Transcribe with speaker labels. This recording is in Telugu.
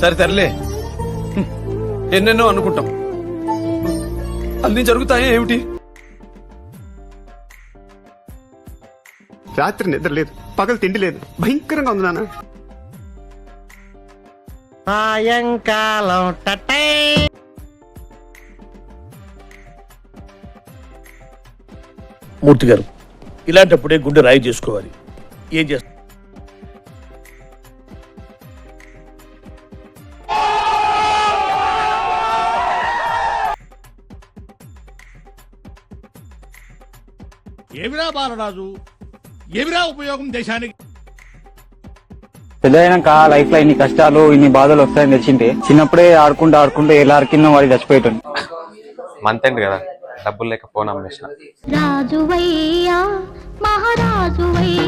Speaker 1: సరే తరలే, ఎన్నెన్నో అనుకుంటాం, అన్ని జరుగుతాయా ఏమిటి?
Speaker 2: రాత్రి నిద్ర లేదు, పగలు తిండి లేదు, భయంకరంగా ఉంది నాన్న.
Speaker 3: సాయంకాలం టటై.
Speaker 4: మూర్తి గారు, ఇలాంటప్పుడే గుండె రాయి చేసుకోవాలి. ఏం చేస్తారు?
Speaker 5: ఏమిరా బాలరాజు, ఏమిరా ఉపయోగం దేశానికి?
Speaker 6: పెద్దయినాక లైఫ్ లో ఇన్ని కష్టాలు ఇన్ని బాధలు వస్తాయని తెచ్చింటే చిన్నప్పుడే ఆడుకుంటూ ఎలా కింద వాడి చచ్చిపోయేటండి.
Speaker 7: మంత్ ఎండ్ కదా, డబ్బులు లేక ఫోన్ అమ్మేసిన.
Speaker 8: రాజువయ్యా మహారాజువయ్యా.